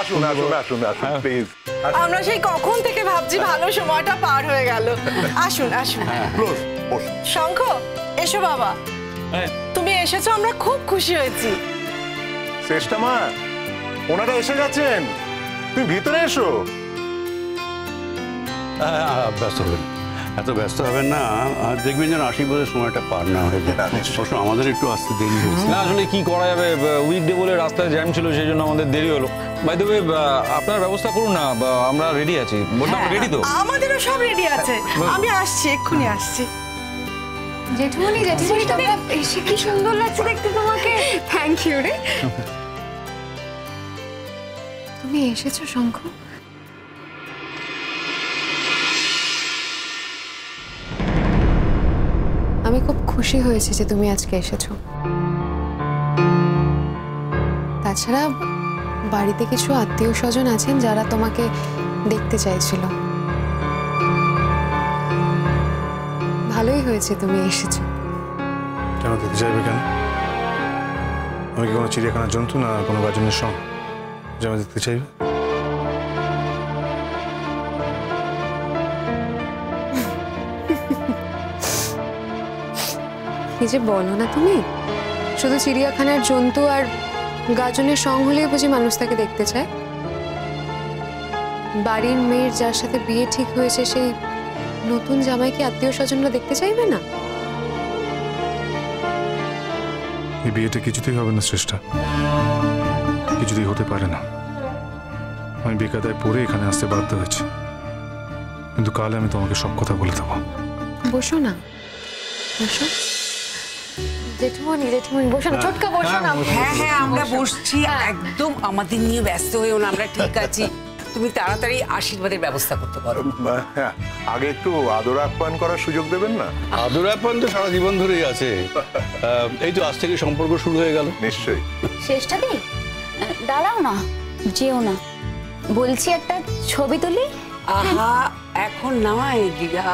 আসুন আসুন আসুন আসুন প্লিজ। আমরা সেই কখন থেকে ভাবছি ভালো সময়টা পার হয়ে গেল। আসুন আসুন। শঙ্খ এসো বাবা, তুমি এসেছো, আমরা খুব খুশি হয়েছি। শ্রেষ্ঠা মা, ওনারা এসে গেছেন, তুমি ভিতরে এসো। ব্যস্ত হবেন, এত ব্যস্ত হবেন না, দেখবেন যেন আশীর্বাদের সময়টা পার না হয়ে যায়। অবশ্য আমাদের একটু আসতে দেরি হয়েছে। না আসলে কি করা যাবে, উইকডে বলে রাস্তায় জ্যাম ছিল, সেই জন্য আমাদের দেরি হলো। বাই দ্য ওয়ে, আপনার ব্যবস্থা করুন না, আমরা রেডি আছি। বললাম রেডি তো? আমাদেরও সব রেডি আছে, আমি আসছি, এক্ষুনি আসছি। জেঠুমনি জেঠুমনি তোমরা এসে কি সুন্দর লাগছে দেখতে তোমাকে। থ্যাংক ইউ রে। তুমি এসেছো শঙ্খ? আমি খুব খুশি হয়েছি যে তুমি আজকে এসেছো। তাছাড়া বাড়িতে কিছু আত্মীয় স্বজন আছেন যারা তোমাকে দেখতে চাইছিল। ভালোই হয়েছে তুমি এসেছো। কেন দেখতে চাইবে কেন? আমি কি কোনো চিড়িয়াখানার জন্তু না কোনো গাজনের সঙ্গ যে আমি দেখতে চাইবে? কি যে বলো না তুমি, শুধু চিড়িয়াখানার জন্তু আর গাজনের সঙ্গ হলেই বুঝি মানুষ তাকে দেখতে চায়? বাড়ির মেয়ের যার সাথে বিয়ে ঠিক হয়েছে সেই নতুন জামাইকে আত্মীয় স্বজনরা দেখতে চাইবে না? এই বিয়েটা কিছুতেই হবে না শ্রেষ্ঠা, কিছুতেই হতে পারে না। আমি বেকায়দায় পড়ে এখানে আসতে বাধ্য হয়েছি, কিন্তু কাল আমি তোমাকে সব কথা বলে দেবো। বসো না, বসো। জেঠুমনি জেঠুমনি বসো না, ছোটকা বসো না। হ্যাঁ হ্যাঁ আমরা বসছি, একদম আমাদের নিয়ে ব্যস্ত হয়েও না, আমরা ঠিক আছি। তুমি তাড়াতাড়ি আশীর্বাদের ব্যবস্থা করতে পারো। হ্যাঁ, আগে একটু আদর আপ্যায়ন করার সুযোগ দেবেন না? আদর আপ্যায়ন তো সারা জীবন ধরেই আছে, এই তো আজ থেকে সম্পর্ক শুরু হয়ে গেল। নিশ্চয়ই। শেষটা দি, দাঁড়াও না, যেও না, বলছি একটা ছবি তুলি। আহা এখন নয় দিদা,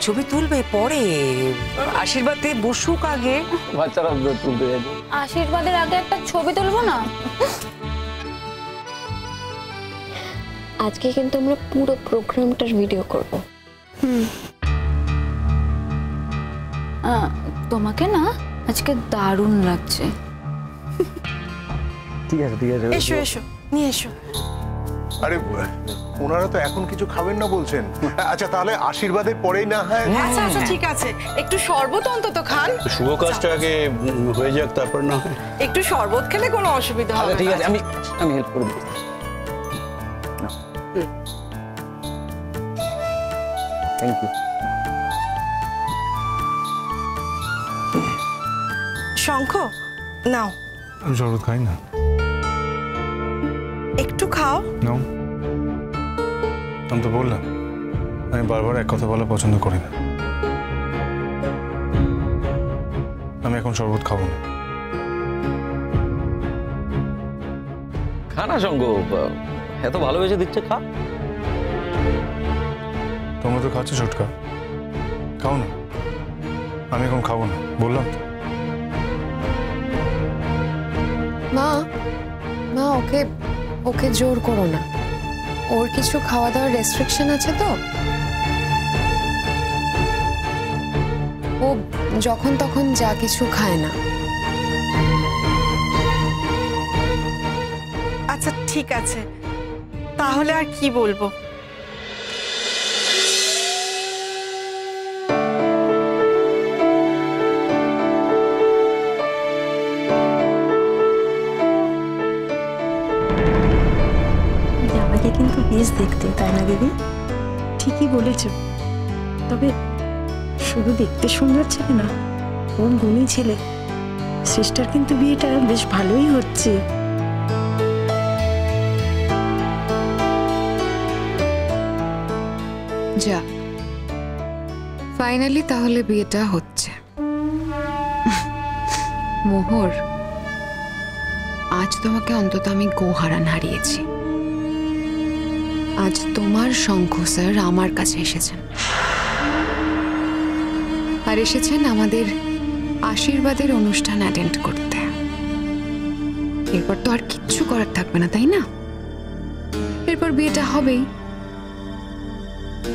ছবি তুলবে পরে, আশীর্বাদে বসুক আগে। বাচ্চারা তুলতে যাবে। আশীর্বাদের আগে একটা ছবি তুলবো না? আজকে কিন্তু আমরা পুরো প্রোগ্রামটার ভিডিও করব। তোমাকে না আজকে দারুণ লাগছে। ঠিক আছে ঠিক আছে, এসো এসো, নিয়ে এসো। আরে ওনারা তো এখন কিছু খাবেন না বলছেন। আচ্ছা তাহলে আশীর্বাদের পরেই না হয়। আচ্ছা আচ্ছা ঠিক আছে, একটু শরবত অন্তত খান। শুভ কাজটা আগে হয়ে যাক, তারপর না হয়। একটু শরবত খেলে কোনো অসুবিধা হবে না। ঠিক আছে, আমি হেল্প করে দিই। Thank you. শঙ্খ নাও। আমি শরবত খাই না। একটু খাও। নাও। আমি তো বললাম আমি বারবার এক কথা বলা পছন্দ করি না। আমি এখন শরবত খাবো না। খানা সঙ্গ, এত ভালোবেসে দিচ্ছে, খা। তোমরা তো খাচ্ছ ছোটকা, খাও না। আমি এখন খাবো না, বললাম তো। মা মা ওকে ওকে জোর করো না, ওর কিছু খাওয়া দাওয়ার রেস্ট্রিকশন আছে তো। ও যখন তখন যা কিছু খায় না। আচ্ছা ঠিক আছে, তাহলে আর কি বলবো। জামাইকে কিন্তু বেশ দেখতে, তাই না দিদি? ঠিকই বলেছ, তবে শুধু দেখতে সুন্দর ছেলে না, ও গুণী ছেলে। শ্রেষ্ঠার কিন্তু বিয়েটা বেশ ভালোই হচ্ছে। যা, ফাইনালি তাহলে বিয়েটা হচ্ছে। মোহর, আজ তোমাকে অন্তত আমি গোহারান হারিয়েছি। আজ তোমার শঙ্খ স্যার আমার কাছে এসেছেন, আর এসেছেন আমাদের আশীর্বাদের অনুষ্ঠান অ্যাটেন্ড করতে। এরপর তো আর কিচ্ছু করার থাকবে না, তাই না? এরপর বিয়েটা হবেই।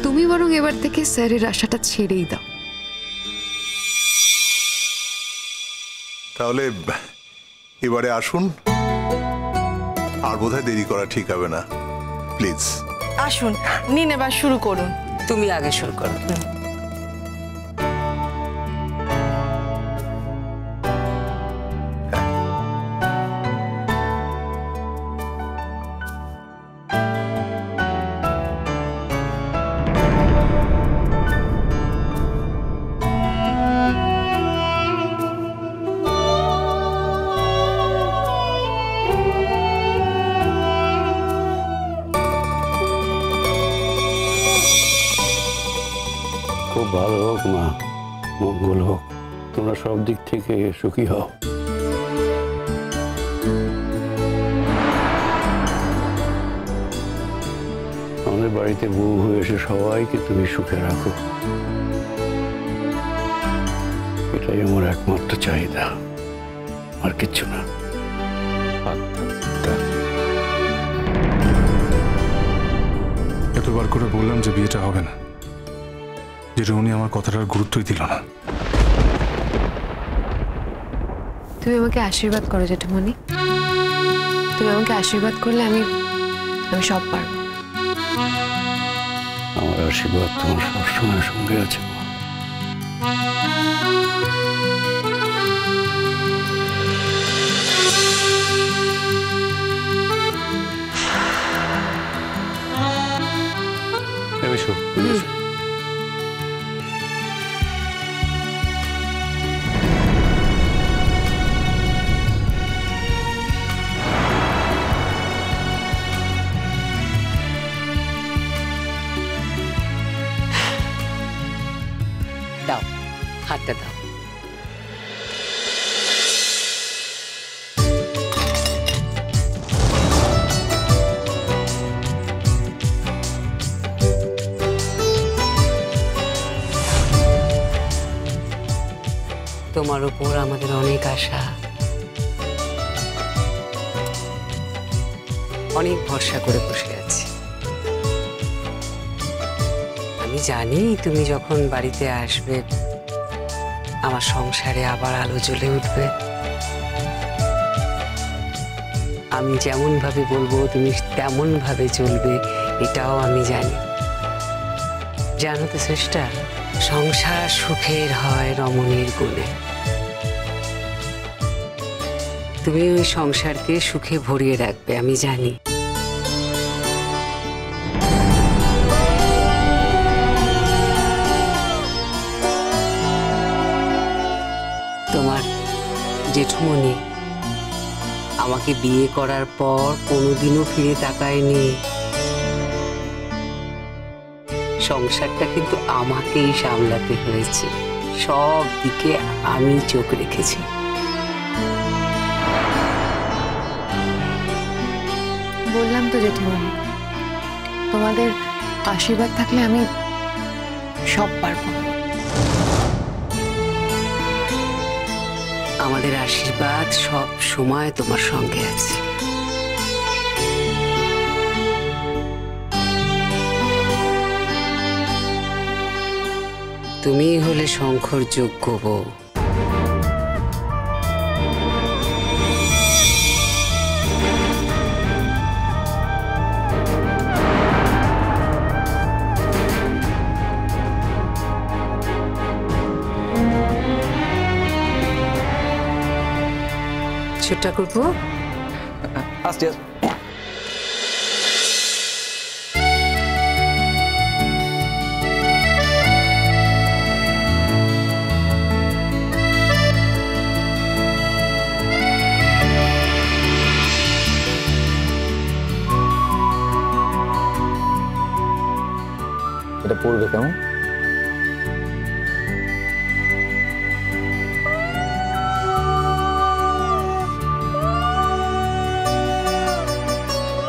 তুমি বরং এবার থেকে স্যারের আশাটা ছেড়েই দাও। তাহলে এবারে আসুন, আর বোধহয় দেরি করা ঠিক হবে না। প্লিজ আসুন, নিন এবার শুরু করুন। তুমি আগে শুরু করো। খুব ভালো হোক মা, মঙ্গল হোক, তোমরা সব দিক থেকে সুখী হও। আমাদের বাড়িতে বউ হয়ে এসে সবাইকে তুমি সুখে রাখো, এটাই আমার একমাত্র চাহিদা, আর কিচ্ছু না। এতবার করে বললাম যে বিয়েটা হবে না, যেটা উনি আমার কথাটার গুরুত্বই দিল না। তুমি আমাকে আশীর্বাদ করো জেঠুমণি, তুমি আমাকে আশীর্বাদ করলে আমি সব পারবো। আমার আশীর্বাদ তোমার সবসময় সঙ্গে আছে মা। এসো, এসো। দাও, হাতটা দাও। তোমার উপর আমাদের অনেক আশা, অনেক ভরসা করে বসে আছি। আমি জানি তুমি যখন বাড়িতে আসবে আমার সংসারে আবার আলো জ্বলে উঠবে। আমি যেমন ভাবে বলবো তুমি তেমন ভাবে চলবে, এটাও আমি জানি। জানো তো শ্রেষ্ঠা, সংসার সুখের হয় রমণীর গুণে। তুমি ওই সংসারকে সুখে ভরিয়ে রাখবে, আমি জানি। তোমার জেঠুমণি আমাকে বিয়ে করার পর কোনোদিনও ফিরে তাকায়নি। সংসারটা কিন্তু আমাকেই সামলাতে হয়েছে, সব দিকে আমি চোখ রেখেছি। বললাম তো জেঠুমণি, তোমাদের আশীর্বাদ থাকলে আমি সব পারবো। আমাদের আশীর্বাদ সব সময় তোমার সঙ্গে আছে। তুমিই হলে শঙ্কর যোগ্য বউ। ছোট্টা করবো আসছি। এটা পড়বে কেমন?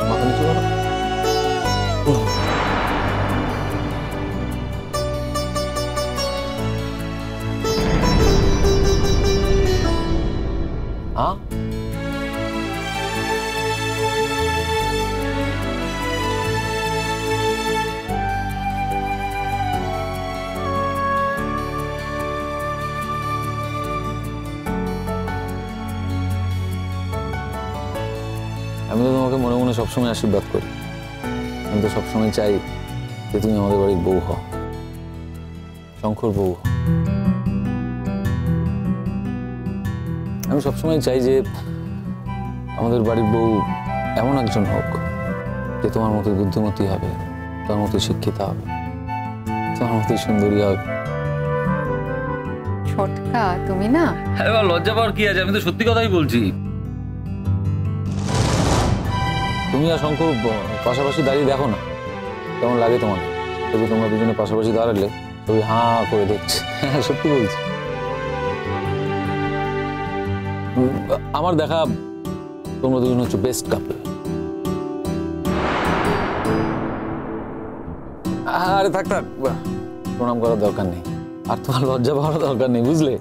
মাথা নিচু করো। আমি তো তোমাকে মনে মনে সবসময় আশীর্বাদ করি। আমি তো সবসময় চাই যে তুমি আমাদের বাড়ির বউ হও, শঙ্কর বউ। আমি সবসময় চাই যে আমাদের বাড়ির বউ এমন একজন হোক যে তোমার মতোই বুদ্ধিমতী হবে, তোমার মতোই শিক্ষিতা হবে, তোমার মতোই সুন্দরী হবে। ছোটকা তুমি না, আরে বাবা, লজ্জা পাওয়ার কি আছে? আমি তো সত্যি কথাই বলছি। তুমি আর শঙ্কর পাশাপাশি দাঁড়িয়ে দেখো না কেমন লাগে তোমাকে। তবে তোমরা দুজনে পাশাপাশি দাঁড়ালে তবে হাঁ করে দেখছে। সত্যি বলছি, আমার দেখা তোমরা দুজন হচ্ছে বেস্ট কাপল। আরে থাক থাক, প্রণাম করার দরকার নেই, আর তোমার লজ্জা পাওয়ার দরকার নেই, বুঝলে?